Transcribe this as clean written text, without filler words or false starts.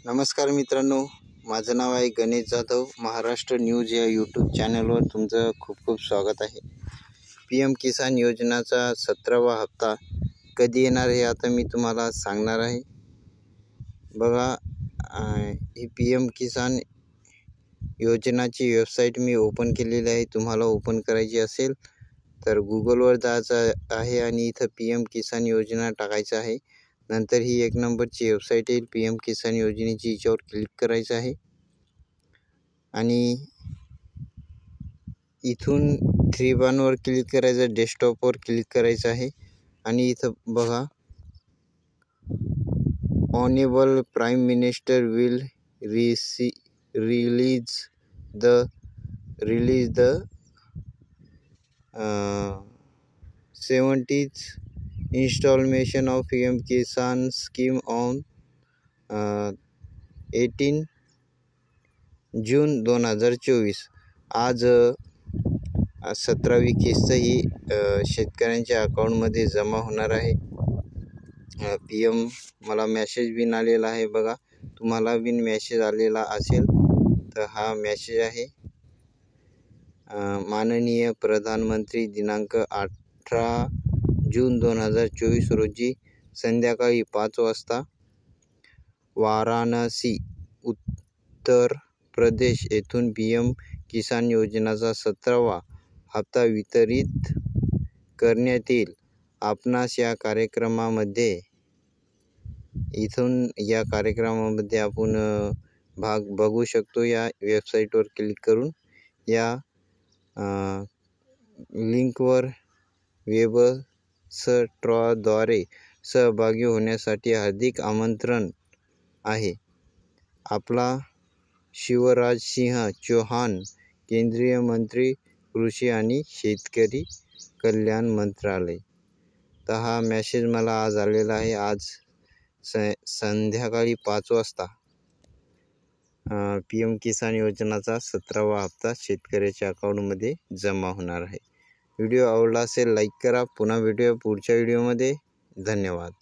नमस्कार मित्रांनो, माझं नाव आहे गणेश जाधव. महाराष्ट्र न्यूज या यूट्यूब चॅनलवर तुमचं खूप खूप स्वागत आहे. PM किसान योजनाचा 17वा हप्ता कधी येणार हे आता मी तुम्हाला सांगणार आहे. बघा, ही PM किसान योजनाची वेबसाईट मी ओपन केलेली आहे. तुम्हाला ओपन करायची असेल तर गुगलवर जायचं आहे आणि इथं PM किसान योजना टाकायचं आहे. नंतर ही 1 नंबरची वेबसाईट येईल PM किसान योजनेची. याच्यावर क्लिक करायचं आहे आणि इथून 3 बाणवर क्लिक करायचं, डेस्कटॉपवर क्लिक करायचं आहे आणि इथं बघा, honourable prime minister will release the 70th installment of PM Kisan scheme on 18 जून 2024. आज 17वी किस्त ही शेतकऱ्यांच्या अकाउंटमध्ये जमा होणार आहे. PM मला मेसेज बिन आलेला आहे. बघा, तुम्हाला बिन मेसेज आलेला असेल तर हा मेसेज आहे. माननीय प्रधानमंत्री दिनांक 18 जून 2024 रोजी संध्याकाळी 5 वाजता वाराणसी, उत्तर प्रदेश येथून PM किसान योजनाचा 17वा हप्ता वितरित करण्यात येईल. आपणास या कार्यक्रमामध्ये आपण भाग बघू शकतो. या वेबसाईटवर क्लिक करून या लिंकवर वेबस्ट्रॉद्वारे सहभागी होण्यासाठी हार्दिक आमंत्रण आहे. आपला शिवराज सिंह चौहान, केंद्रीय मंत्री, कृषी आणि शेतकरी कल्याण मंत्रालय. तर हा मेसेज मला आज आलेला आहे. आज संध्याकाळी 5 वाजता PM किसान योजनाचा 17वा हप्ता शेतकऱ्याच्या अकाउंटमध्ये जमा होणार आहे. व्हिडिओ आवडला असेल लाईक करा. पुन्हा भेटूया पुढच्या व्हिडिओमध्ये. धन्यवाद.